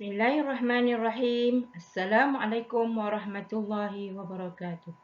Bismillahirrahmanirrahim. Assalamualaikum warahmatullahi wabarakatuh.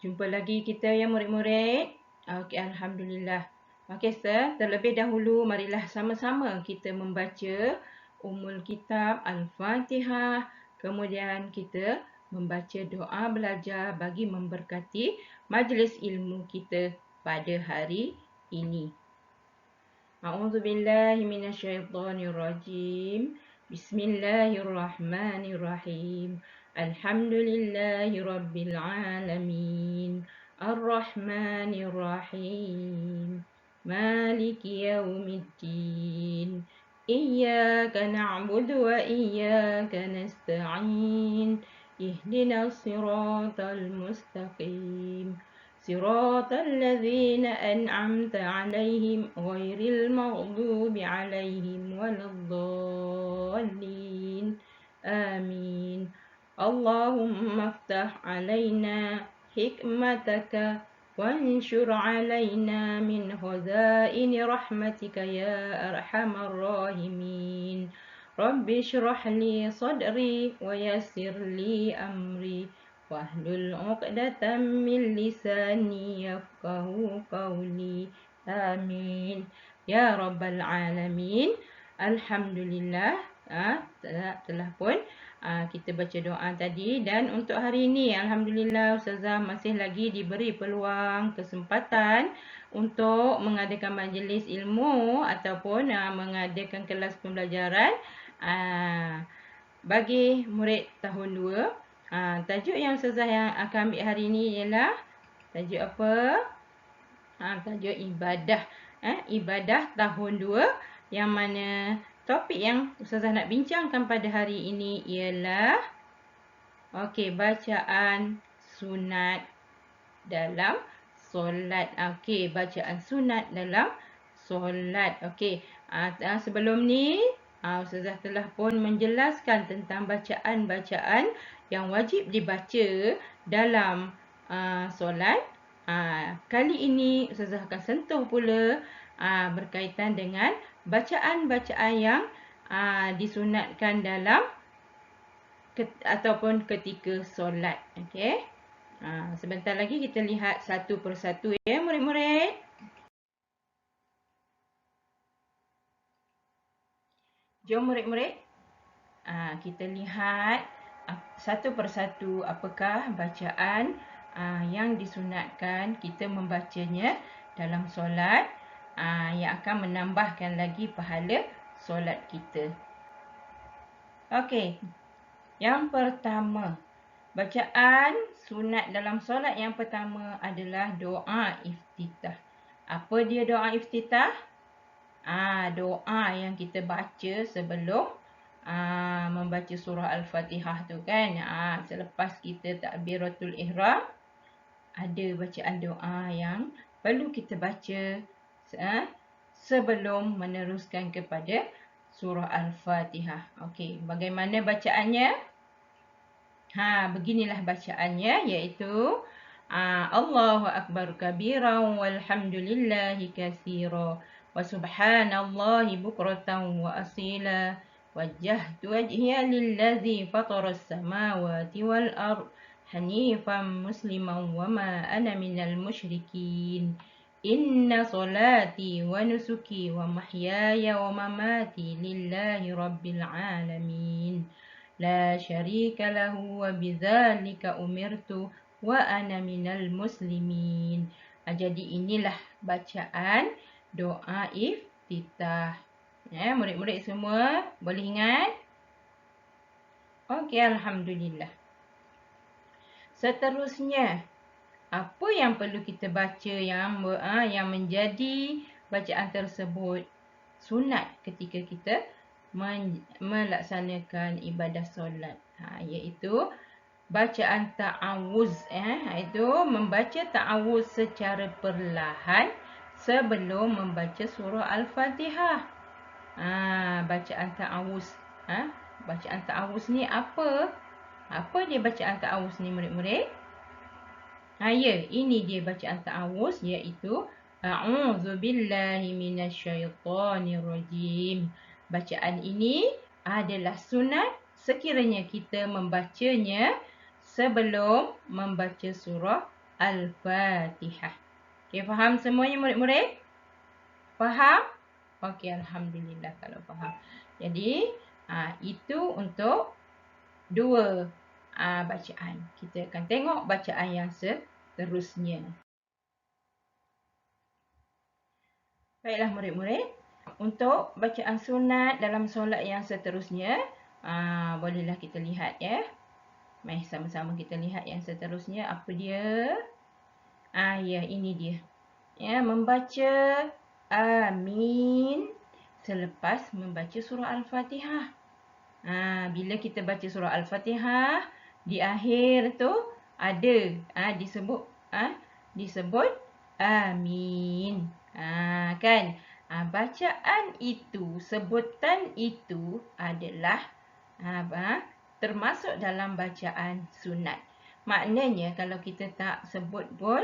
Jumpa lagi kita ya murid-murid. Okey, alhamdulillah. Okey, terlebih dahulu marilah sama-sama kita membaca Ummul Kitab Al-Fatihah. Kemudian kita membaca doa belajar bagi memberkati majlis ilmu kita pada hari ini. A'udzubillahi minasyaitonirrajim. Bismillahirrahmanirrahim. Alhamdulillahi rabbil alamin. Ar-Rahmanir-Rahim. Maliki yaumiddin. Iyyaka na'budu wa iyyaka nasta'in. Ihdinas siratal mustaqim. صراط الذين أنعمت عليهم غير المغضوب عليهم ولا الضالين آمين اللهم افتح علينا حكمتك وانشر علينا من خزائن رحمتك يا أرحم الراحمين رب اشرح لي صدري ويسر لي أمري wahlul 'uqdatam min lisani yafqahu qawli. Amin ya rabbal alamin. Alhamdulillah, telah pun kita baca doa tadi, dan untuk hari ini alhamdulillah Ustazah masih lagi diberi peluang kesempatan untuk mengadakan majlis ilmu ataupun mengadakan kelas pembelajaran bagi murid tahun 2. Tajuk yang Ustazah yang akan ambil hari ini ialah tajuk apa? Tajuk ibadah. Ibadah tahun 2, yang mana topik yang Ustazah nak bincangkan pada hari ini ialah bacaan sunat dalam solat. Bacaan sunat dalam solat. Sebelum ni Ustazah telah pun menjelaskan tentang bacaan-bacaan yang wajib dibaca dalam solat. Kali ini Ustazah akan sentuh pula berkaitan dengan bacaan-bacaan yang disunatkan dalam ataupun ketika solat. Sebentar lagi kita lihat satu persatu ya murid-murid. Jom murid-murid, kita lihat satu persatu apakah bacaan yang disunatkan kita membacanya dalam solat yang akan menambahkan lagi pahala solat kita. Yang pertama, bacaan sunat dalam solat yang pertama adalah doa iftitah. Apa dia doa iftitah? Doa yang kita baca sebelum membaca surah Al-Fatihah tu kan. Selepas kita takbiratul ihram, ada bacaan doa yang perlu kita baca sebelum meneruskan kepada surah Al-Fatihah. Bagaimana bacaannya? Beginilah bacaannya, iaitu Allahu akbar kabiran walhamdulillahi katsira wa subhanallahi bukratan wa asila wajjahtu wajhiya lillazi fataras samawati wal ard hanifan musliman wa ma ana minal musyrikin inna salati wa nusuki wa mahyaya wa mamati lillahi rabbil alamin la syarika lahu wa bidzalika umirtu wa ana minal muslimin. Jadi inilah bacaan doa iftitah. Murid-murid semua boleh ingat? Alhamdulillah. Seterusnya, apa yang perlu kita baca yang menjadi bacaan tersebut sunat ketika kita melaksanakan ibadah solat, iaitu bacaan ta'awuz. Itu membaca ta'awuz secara perlahan sebelum membaca surah Al-Fatihah. Bacaan ta'awuz. Bacaan ta'awuz ni apa? Apa dia bacaan ta'awuz ni murid-murid? Ini dia bacaan ta'awuz, iaitu A'udzubillahi minasyaitonirrajim. Bacaan ini adalah sunat sekiranya kita membacanya sebelum membaca surah Al-Fatihah. Okey, faham semuanya murid-murid? Faham? Okey, alhamdulillah kalau faham. Jadi, itu untuk dua bacaan. Kita akan tengok bacaan yang seterusnya. Baiklah murid-murid, untuk bacaan sunat dalam solat yang seterusnya, bolehlah kita lihat ya. Mari sama-sama kita lihat yang seterusnya apa dia. Ya, ini dia. Ya, membaca amin selepas membaca surah Al-Fatihah. Bila kita baca surah Al-Fatihah, di akhir tu ada disebut amin. Kan? Bacaan itu, sebutan itu adalah termasuk dalam bacaan sunat. Maknanya kalau kita tak sebut pun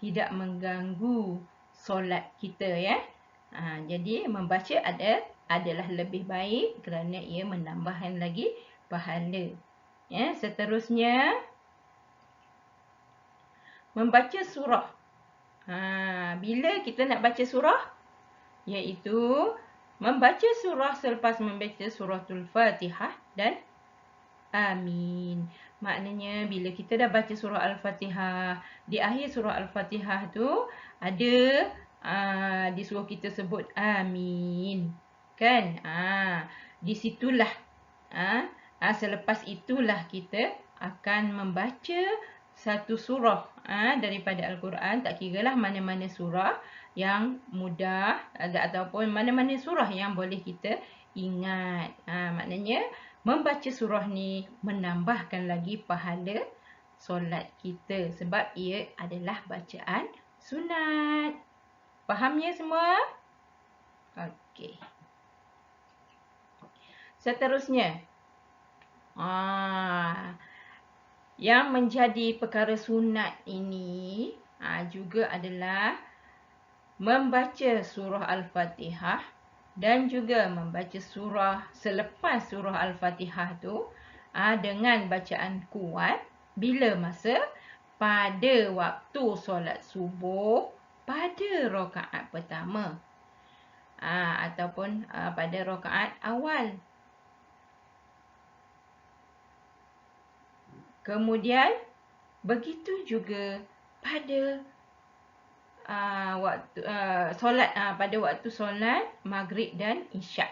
tidak mengganggu solat kita ya. Jadi membaca adalah lebih baik kerana ia menambahkan lagi pahala. Ya, seterusnya membaca surah. Bila kita nak baca surah, iaitu membaca surah selepas membaca suratul Fatihah dan amin. Maknanya bila kita dah baca surah Al-Fatihah, di akhir surah Al-Fatihah tu ada disuruh kita sebut amin. Kan? Di situlah selepas itulah kita akan membaca satu surah daripada Al-Quran, tak kiralah mana-mana surah yang mudah ataupun mana-mana surah yang boleh kita ingat. Maknanya membaca surah ni menambahkan lagi pahala solat kita sebab ia adalah bacaan sunat. Fahamnya semua? Okey. Seterusnya, yang menjadi perkara sunat ini juga adalah membaca surah Al-Fatihah dan juga membaca surah selepas surah Al-Fatihah tu dengan bacaan kuat bila masa pada waktu solat subuh pada rakaat pertama ataupun pada rakaat awal. Kemudian begitu juga pada pada waktu solat maghrib dan isyak.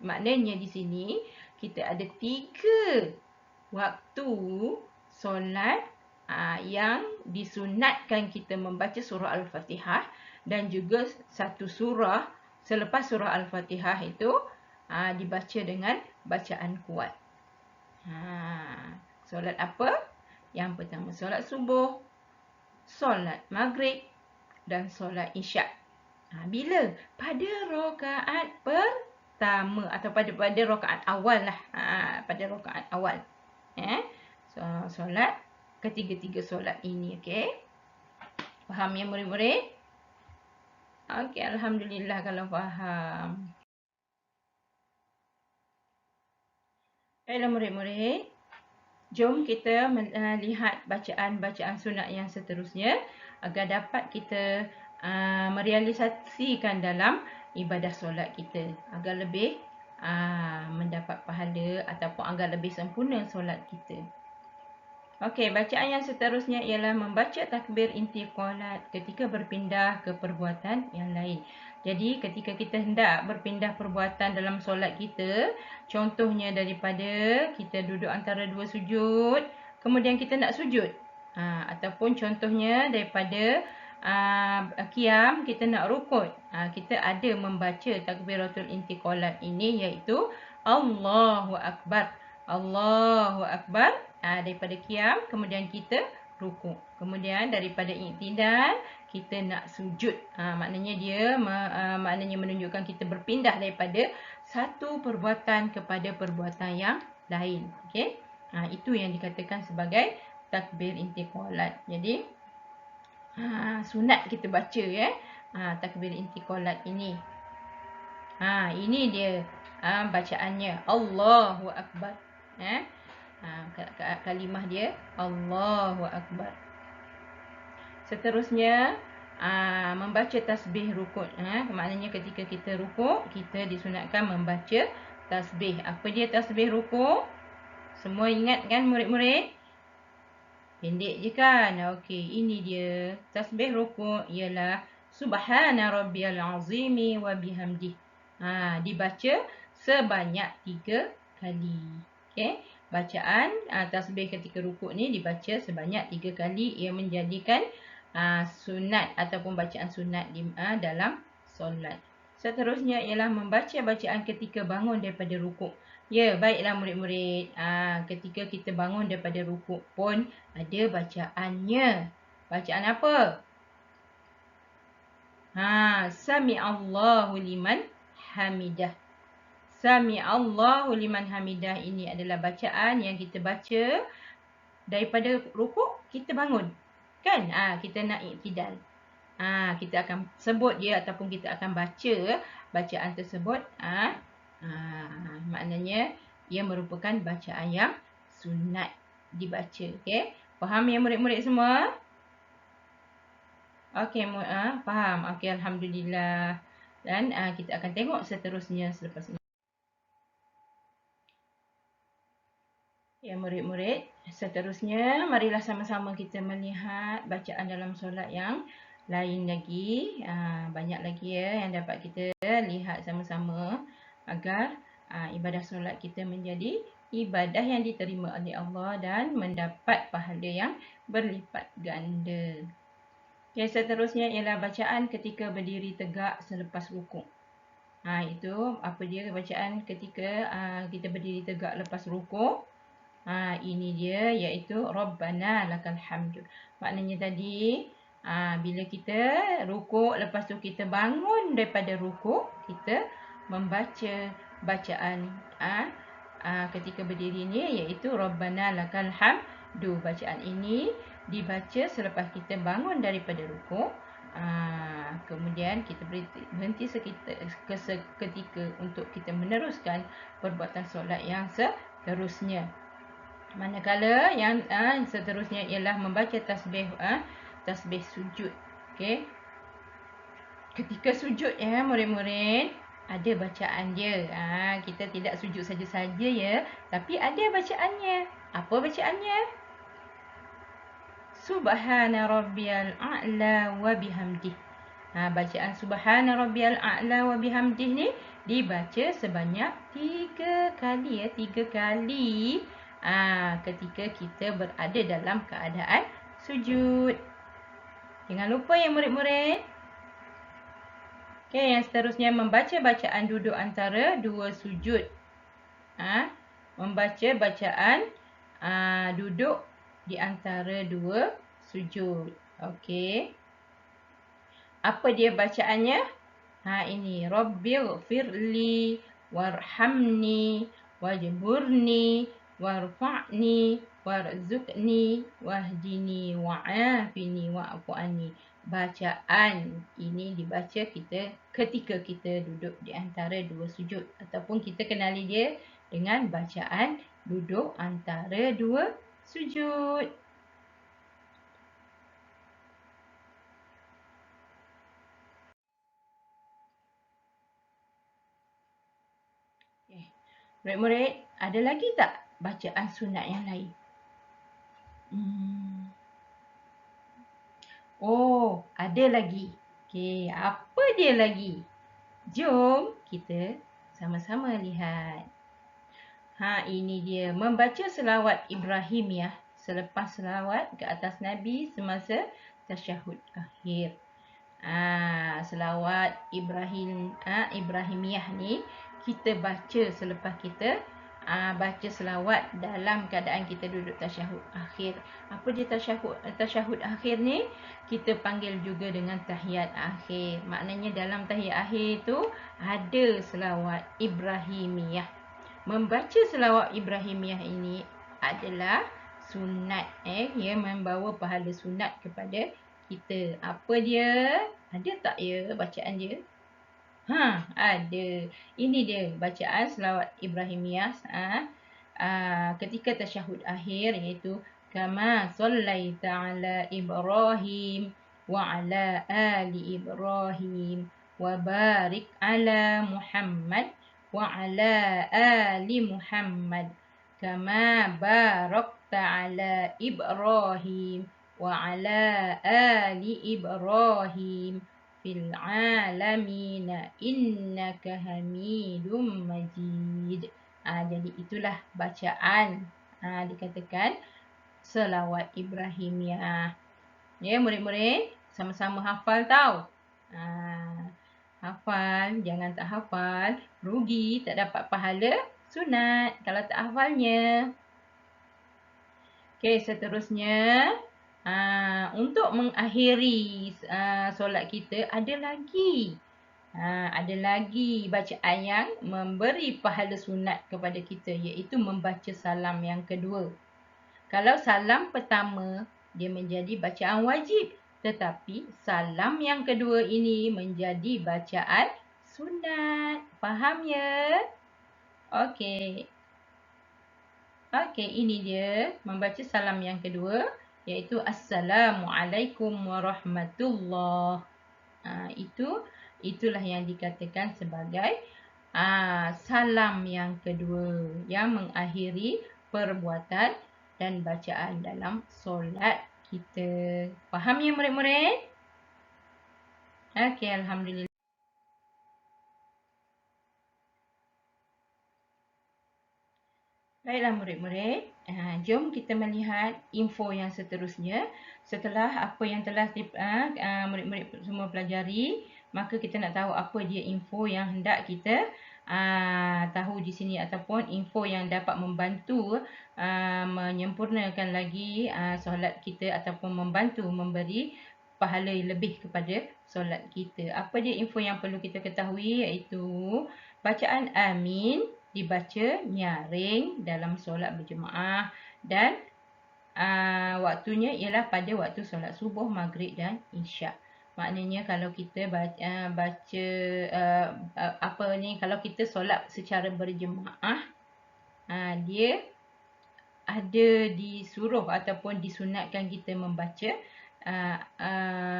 Maknanya di sini kita ada 3 waktu solat yang disunatkan kita membaca surah Al-Fatihah dan juga satu surah selepas surah Al-Fatihah itu dibaca dengan bacaan kuat. Solat apa? Yang pertama solat subuh, solat maghrib dan solat isyak. Bila? Pada rakaat pertama atau pada rakaat awal lah. Pada rakaat awal. Solat ketiga-tiga solat ini. Okey. Faham ya murid-murid? Okey, alhamdulillah kalau faham. Baiklah murid-murid. Jom kita lihat bacaan-bacaan sunat yang seterusnya agar dapat kita merealisasikan dalam ibadah solat kita agar lebih mendapat pahala ataupun agar lebih sempurna solat kita. Okey, bacaan yang seterusnya ialah membaca takbir intiqalat ketika berpindah ke perbuatan yang lain. Jadi ketika kita hendak berpindah perbuatan dalam solat kita, contohnya daripada kita duduk antara 2 sujud, kemudian kita nak sujud. Ataupun contohnya daripada qiyam kita nak rukuk. Kita ada membaca takbiratul intiqalat ini iaitu Allahu Akbar. Allahu Akbar daripada qiyam, kemudian kita rukuk. Kemudian daripada i'tidal kita nak sujud. Maknanya dia maknanya menunjukkan kita berpindah daripada satu perbuatan kepada perbuatan yang lain. Okey. Itu yang dikatakan sebagai takbir intiqalat. Jadi sunat kita baca takbir intiqalat ini. Ini dia bacaannya. Allahu Akbar. Kalimah dia Allahu Akbar. Seterusnya membaca tasbih rukuk. Maknanya ketika kita rukuk, kita disunatkan membaca tasbih. Apa dia tasbih rukuk? Semua ingat kan murid-murid? Pendek je kan? Okey, ini dia. Tasbih rukuk ialah Subhana rabbiyal azimi wa bihamdih. Dibaca sebanyak 3 kali. Okey. Bacaan tasbih ketika rukuk ni dibaca sebanyak 3 kali. Ia menjadikan sunat ataupun bacaan sunat dalam solat. Seterusnya ialah membaca bacaan ketika bangun daripada rukuk. Ya, baiklah murid-murid. Ketika kita bangun daripada rukuk pun ada bacaannya. Bacaan apa? Sami'allahu liman hamidah. Sami'allahu liman hamidah ini adalah bacaan yang kita baca daripada rukuk, kita bangun. Kan? Kita nak iktidal. Kita akan sebut dia ataupun kita akan baca bacaan tersebut. Maknanya ia merupakan bacaan yang sunat dibaca. Okey? Faham ya murid-murid semua? Okey, faham. Okey, alhamdulillah. Dan kita akan tengok seterusnya selepas ini. Ya murid-murid, seterusnya marilah sama-sama kita melihat bacaan dalam solat yang lain lagi. Banyak lagi ya yang dapat kita lihat sama-sama agar ibadah solat kita menjadi ibadah yang diterima oleh Allah dan mendapat pahala yang berlipat ganda. Okay, seterusnya ialah bacaan ketika berdiri tegak selepas rukuk. Itu apa dia bacaan ketika kita berdiri tegak lepas rukuk. Ini dia, iaitu Rabbana lakal hamdu. Maknanya tadi bila kita rukuk, lepas tu kita bangun daripada rukuk, kita membaca bacaan ketika berdiri ni, iaitu Rabbana lakal hamdu. Bacaan ini dibaca selepas kita bangun daripada rukuk. Kemudian kita berhenti seketika untuk kita meneruskan perbuatan solat yang seterusnya. Manakala yang seterusnya ialah membaca tasbih tasbih sujud. Okey. Ketika sujud ya murid-murid, ada bacaan dia. Kita tidak sujud saja-saja ya, tapi ada bacaannya. Apa bacaannya? Subhana rabbiyal a'la wa bihamdih. Bacaan Subhana rabbiyal a'la wa bihamdih ni dibaca sebanyak 3 kali ya, 3 kali. Ketika kita berada dalam keadaan sujud. Jangan lupa ya murid-murid. Okey, yang seterusnya membaca bacaan duduk antara 2 sujud. Membaca bacaan duduk di antara 2 sujud. Okey. Apa dia bacaannya? Ini Rabbighfirli warhamni wajburni warfa'ni warzuqni wahdini wa'afini wa'fu anni. Bacaan ini dibaca kita ketika kita duduk di antara 2 sujud, ataupun kita kenali dia dengan bacaan duduk antara 2 sujud. Murid-murid, ada lagi tak bacaan sunat yang lain? Oh, ada lagi. Okey, apa dia lagi? Jom kita sama-sama lihat. Ini dia. Membaca selawat Ibrahimiyah selepas selawat ke atas Nabi semasa tasyahud akhir. Selawat Ibrahimiyah ni kita baca selepas kita baca selawat dalam keadaan kita duduk tasyahud akhir. Apa dia tasyahud akhir ni? Kita panggil juga dengan tahiyat akhir. Maknanya dalam tahiyat akhir tu ada selawat Ibrahimiyah. Membaca selawat Ibrahimiyah ini adalah sunat. Ia membawa pahala sunat kepada kita. Apa dia? Ada tak ya bacaan dia? Ada. Ini dia bacaan selawat Ibrahimiyah ketika tasyahud akhir, iaitu kama sallaita ala Ibrahim wa ala ali Ibrahim wa barik ala Muhammad wa ala ali Muhammad kama barakta ala Ibrahim wa ala ali Ibrahim fil alamina innaka hamidum majid. Jadi itulah bacaan dikatakan selawat Ibrahimiyah. Ya, murid-murid, sama-sama hafal tau. Hafal, jangan tak hafal, rugi, tak dapat pahala sunat kalau tak hafalnya. Okey, seterusnya untuk mengakhiri solat kita ada lagi bacaan yang memberi pahala sunat kepada kita, iaitu membaca salam yang kedua. Kalau salam pertama dia menjadi bacaan wajib, tetapi salam yang kedua ini menjadi bacaan sunat. Faham ya? Okey. Okey, ini dia membaca salam yang kedua, iaitu Assalamualaikum warahmatullahi. Itulah yang dikatakan sebagai salam yang kedua yang mengakhiri perbuatan dan bacaan dalam solat kita. Faham ya murid-murid? Okey, alhamdulillah. Baiklah murid-murid, jom kita melihat info yang seterusnya. Setelah apa yang telah murid-murid semua pelajari, maka kita nak tahu apa dia info yang hendak kita tahu di sini, ataupun info yang dapat membantu menyempurnakan lagi solat kita, ataupun membantu memberi pahala lebih kepada solat kita. Apa dia info yang perlu kita ketahui, iaitu bacaan amin dibaca nyaring dalam solat berjemaah, dan waktunya ialah pada waktu solat subuh, maghrib dan isyak. Maknanya kalau kita kalau kita solat secara berjemaah, dia ada disuruh ataupun disunatkan kita membaca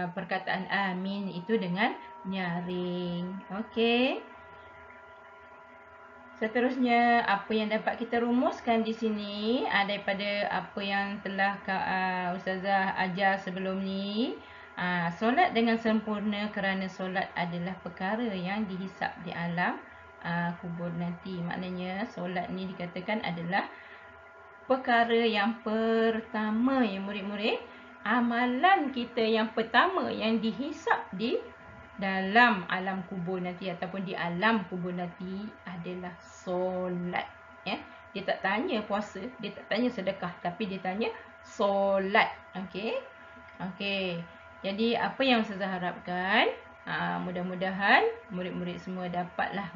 perkataan amin itu dengan nyaring. Okey. Seterusnya, apa yang dapat kita rumuskan di sini daripada apa yang telah Ustazah ajar sebelum ni. Solat dengan sempurna kerana solat adalah perkara yang dihisap di alam kubur nanti. Maknanya solat ni dikatakan adalah perkara yang pertama ya murid-murid. Amalan kita yang pertama yang dihisap di dalam alam kubur nanti, ataupun di alam kubur nanti, adalah solat. Dia tak tanya puasa, dia tak tanya sedekah, tapi dia tanya solat. Okey. Jadi apa yang saya harapkan, mudah-mudahan murid-murid semua dapatlah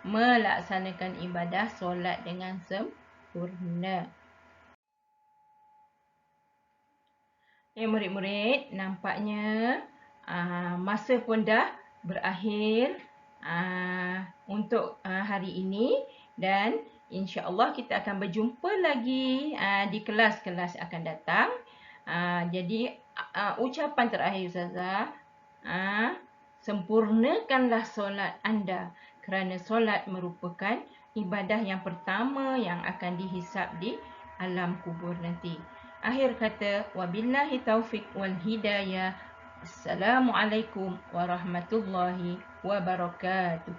melaksanakan ibadah solat dengan sempurna. Ya murid-murid, nampaknya masa pun dah berakhir untuk hari ini, dan insya-Allah kita akan berjumpa lagi di kelas-kelas akan datang. Jadi ucapan terakhir Ustazah, sempurnakanlah solat anda, kerana solat merupakan ibadah yang pertama yang akan dihisap di alam kubur nanti. Akhir kata, wabillahi taufiq wal hidayah. Assalamualaikum warahmatullahi wabarakatuh.